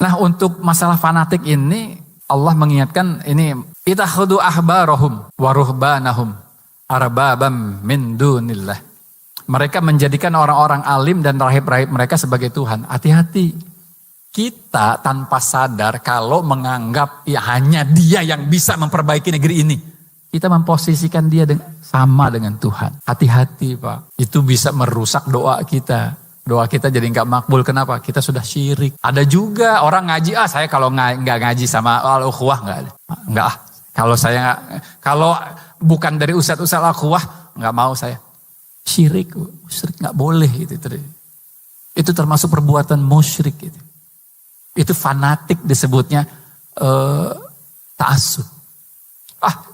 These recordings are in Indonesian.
Nah, untuk masalah fanatik ini Allah mengingatkan ini, ittakhadhu ahbarahum wa ruhbanahum arbabam min dunillah. Mereka menjadikan orang-orang alim dan rahib-rahib mereka sebagai Tuhan. Hati-hati. Kita tanpa sadar kalau menganggap ya hanya dia yang bisa memperbaiki negeri ini. Kita memposisikan dia sama dengan Tuhan. Hati-hati Pak. Itu bisa merusak doa kita. Doa kita jadi nggak makbul. Kenapa? Kita sudah syirik. Ada juga orang ngaji, saya kalau nggak ngaji sama al-ukhuwah nggak. Kalau bukan dari ustadz al-ukhuwah nggak mau saya. Syirik nggak boleh gitu. Itu termasuk perbuatan musyrik gitu. Itu fanatik disebutnya ta'assub.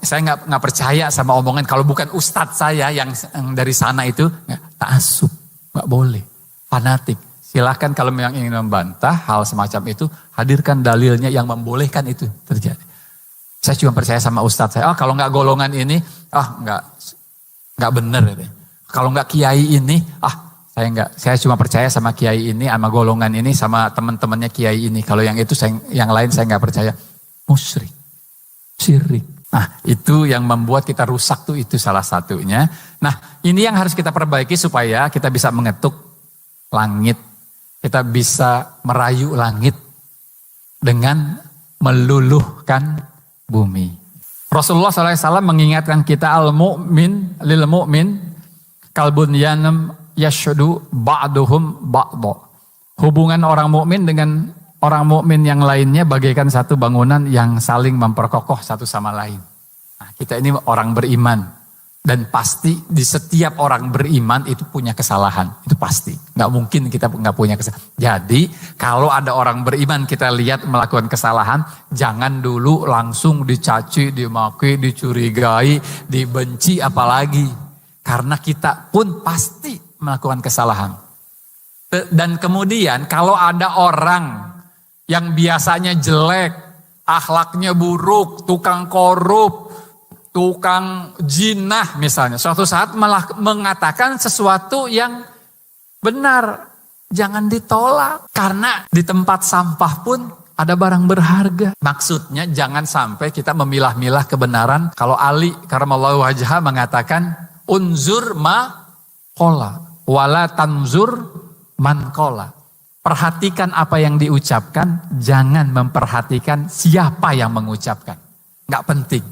Saya nggak percaya sama omongan kalau bukan ustadz saya yang dari sana itu ta'assub, nggak boleh. Fanatik. Silahkan kalau memang ingin membantah hal semacam itu, hadirkan dalilnya yang membolehkan itu terjadi. Saya cuma percaya sama ustadz saya. Kalau nggak golongan ini, nggak benar. Kalau nggak kiai ini, saya cuma percaya sama kiai ini, sama golongan ini, sama teman-temannya kiai ini. Kalau yang itu, yang lain saya nggak percaya. Musyrik, syirik. Nah, itu yang membuat kita rusak tuh, itu salah satunya. Nah, ini yang harus kita perbaiki supaya kita bisa mengetuk langit, kita bisa merayu langit dengan meluluhkan bumi. Rasulullah SAW mengingatkan kita al-mu'min lil mu'min kalbunyanam yashdu ba'duhum ba'du. Hubungan orang mukmin dengan orang mukmin yang lainnya bagaikan satu bangunan yang saling memperkokoh satu sama lain. Nah, kita ini orang beriman. Dan pasti di setiap orang beriman itu punya kesalahan. Itu pasti. Nggak mungkin kita nggak punya kesalahan. Jadi kalau ada orang beriman kita lihat melakukan kesalahan, jangan dulu langsung dicaci, dimaki, dicurigai, dibenci apalagi. Karena kita pun pasti melakukan kesalahan. Dan kemudian kalau ada orang yang biasanya jelek, akhlaknya buruk, tukang korup, tukang jinah misalnya, suatu saat malah mengatakan sesuatu yang benar, jangan ditolak. Karena di tempat sampah pun ada barang berharga. Maksudnya jangan sampai kita memilah-milah kebenaran. Kalau Ali karamallahu wajhah mengatakan, unzur ma qola, wala tanzur man qola. Perhatikan apa yang diucapkan, jangan memperhatikan siapa yang mengucapkan. Nggak penting.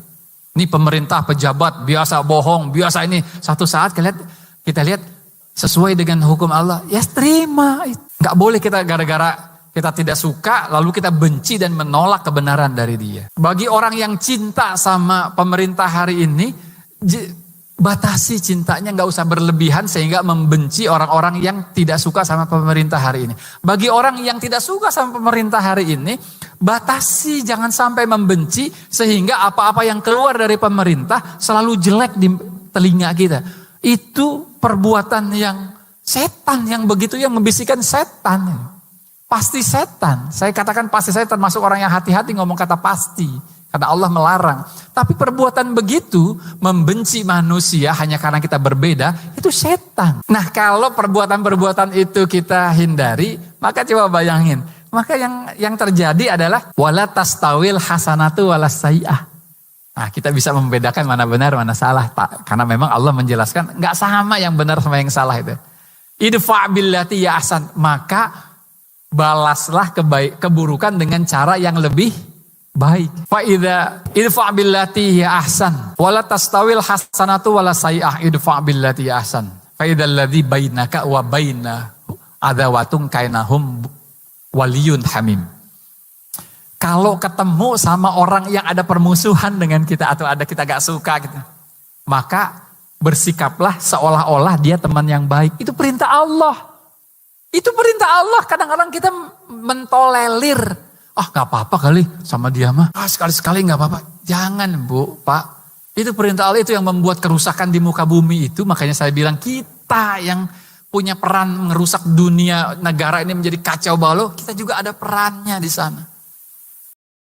Ini pemerintah, pejabat, biasa bohong, biasa ini. Satu saat kita lihat sesuai dengan hukum Allah, ya terima. Nggak boleh kita gara-gara kita tidak suka, lalu kita benci dan menolak kebenaran dari dia. Bagi orang yang cinta sama pemerintah hari ini, batasi cintanya, nggak usah berlebihan sehingga membenci orang-orang yang tidak suka sama pemerintah hari ini. Bagi orang yang tidak suka sama pemerintah hari ini, batasi, jangan sampai membenci sehingga apa-apa yang keluar dari pemerintah selalu jelek di telinga kita. Itu perbuatan yang setan, yang begitu yang membisikkan setan. Pasti setan. Saya katakan pasti, saya termasuk orang yang hati-hati ngomong kata pasti. Karena Allah melarang. Tapi perbuatan begitu, membenci manusia hanya karena kita berbeda, itu setan. Nah, kalau perbuatan-perbuatan itu kita hindari, maka coba bayangin. Maka yang terjadi adalah wala tastawil hasanatu wala sayyi'ah. Nah, kita bisa membedakan mana benar, mana salah, Pak. Karena memang Allah menjelaskan nggak sama yang benar sama yang salah itu. Idfa' billati ya ahsan. Maka balaslah keburukan dengan cara yang lebih baik. Fa idza idfa' billati ya ahsan wala tastawil hasanatu wala sayyi'ah idfa' billati ya ahsan. Fa idzal ladzi bainaka wa bainahu adawatun kainahum waliyun hamim. Kalau ketemu sama orang yang ada permusuhan dengan kita atau ada kita gak suka gitu, maka bersikaplah seolah-olah dia teman yang baik. Itu perintah Allah. Itu perintah Allah. Kadang-kadang kita mentolerir. Gak apa-apa kali sama dia mah. Sekali-sekali gak apa-apa. Jangan Bu, Pak. Itu perintah Allah, itu yang membuat kerusakan di muka bumi itu. Makanya saya bilang kita yang punya peran merusak dunia negara ini menjadi kacau balau, kita juga ada perannya di sana.